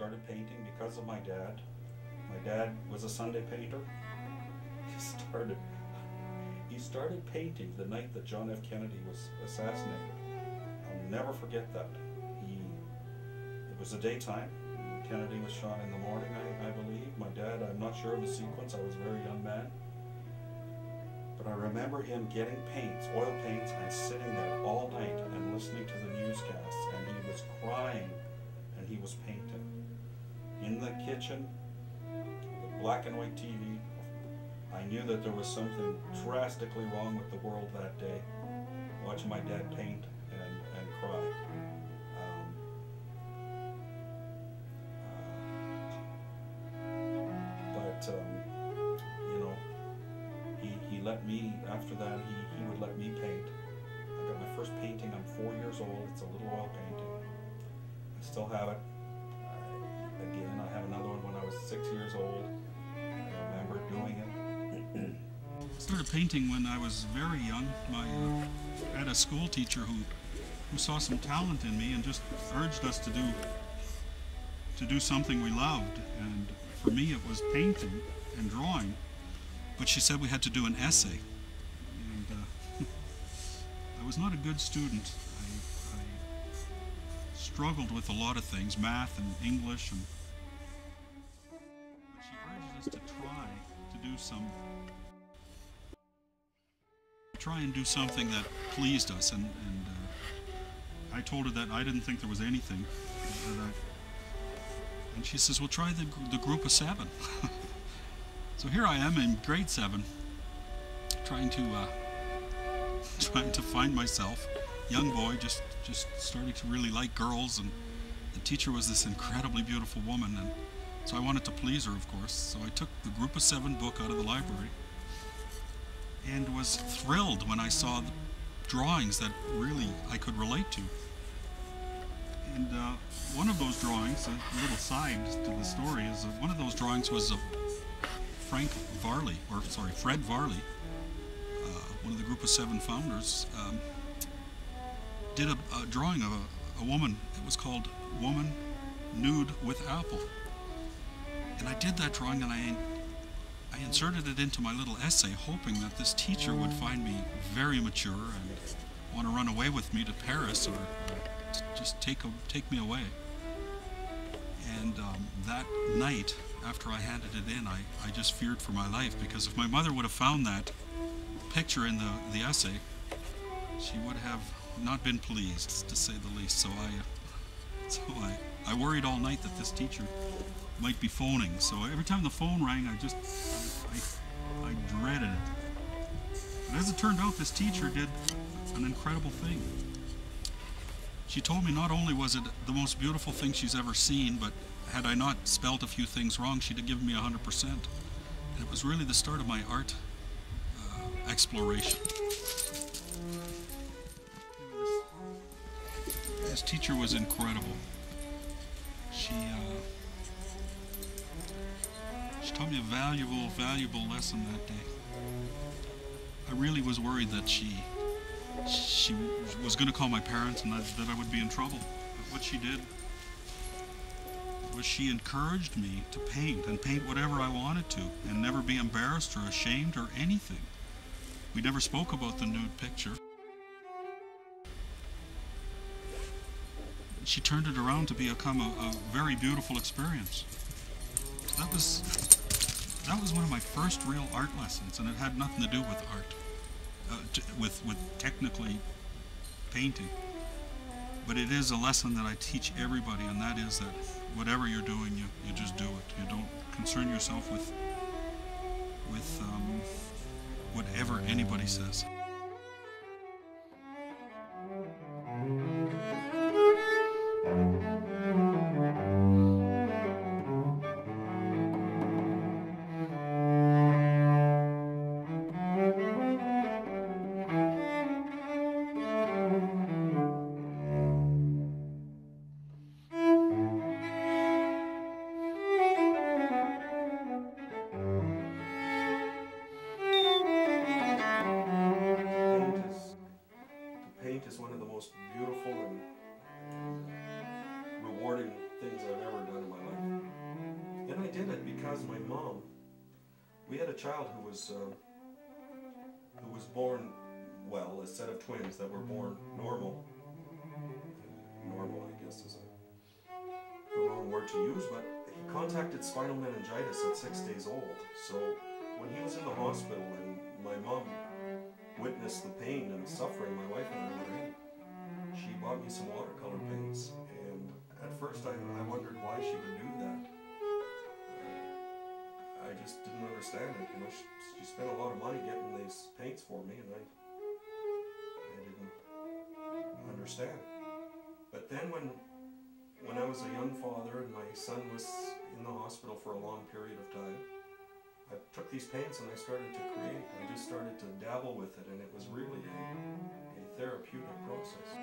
started painting because of my dad. My dad was a Sunday painter. He started painting the night that John F. Kennedy was assassinated. I'll never forget that. It was the daytime. Kennedy was shot in the morning, I believe. My dad, I'm not sure of the sequence. I was a very young man. But I remember him getting paints, oil paints, and sitting there all night and listening to the newscasts. And he was crying and he was painting. In the kitchen, with black and white TV, I knew that there was something drastically wrong with the world that day, watching my dad paint and cry. You know, he let me, after that, he would let me paint. I got my first painting, I'm 4 years old, it's a little oil painting. I still have it. Again, I have another one when I was 6 years old. I remember doing it. I started painting when I was very young. I had a school teacher who saw some talent in me and just urged us to do something we loved. And for me, it was painting and drawing. But she said we had to do an essay. And I was not a good student. I struggled with a lot of things, math and English. But she urged us to try and do something that pleased us, and I told her that I didn't think there was anything, and she says, well, try the group of 7. So here I am in grade 7, trying to find myself, young boy, just starting to really like girls, and the teacher was this incredibly beautiful woman, and so I wanted to please her, of course. So I took the group of 7 book out of the library and was thrilled when I saw the drawings that really I could relate to. And one of those drawings, a little side to the story, is one of those drawings was of Fred Varley, one of the group of 7 founders, did a drawing of a woman. It was called Woman Nude with Apple. And I did that drawing, and I inserted it into my little essay, hoping that this teacher would find me very mature and want to run away with me to Paris, or just take me away. And that night, after I handed it in, I just feared for my life, because if my mother would have found that picture in the essay, she would have not been pleased, to say the least. So I worried all night that this teacher might be phoning. So every time the phone rang, I dreaded it. But as it turned out, this teacher did an incredible thing. She told me not only was it the most beautiful thing she's ever seen, but had I not spelt a few things wrong, she'd have given me 100%. And it was really the start of my art exploration. This teacher was incredible. She taught me a valuable lesson that day. I really was worried that she was going to call my parents and that I would be in trouble. But what she did was she encouraged me to paint, and paint whatever I wanted to, and never be embarrassed or ashamed or anything. We never spoke about the nude picture. She turned it around to become a very beautiful experience. That was one of my first real art lessons, and it had nothing to do with art, with technically painting. But it is a lesson that I teach everybody, and that is that whatever you're doing, you just do it. You don't concern yourself with whatever anybody says. Paint is one of the most beautiful and rewarding things I've ever done in my life. And I did it because my mom, we had a child who was born, well, a set of twins that were born normal. Normal, I guess, is the wrong word to use, but he contacted spinal meningitis at 6 days old. So when he was in the hospital and my mom witnessed the pain and suffering my wife and I were in, she bought me some watercolor paints. And at first I wondered why she would do that. I just didn't understand it. You know, she spent a lot of money getting these paints for me, and I didn't understand. But then when I was a young father and my son was in the hospital for a long period of time, I took these paints and I started to create. I just started to dabble with it, and it was really a therapeutic process.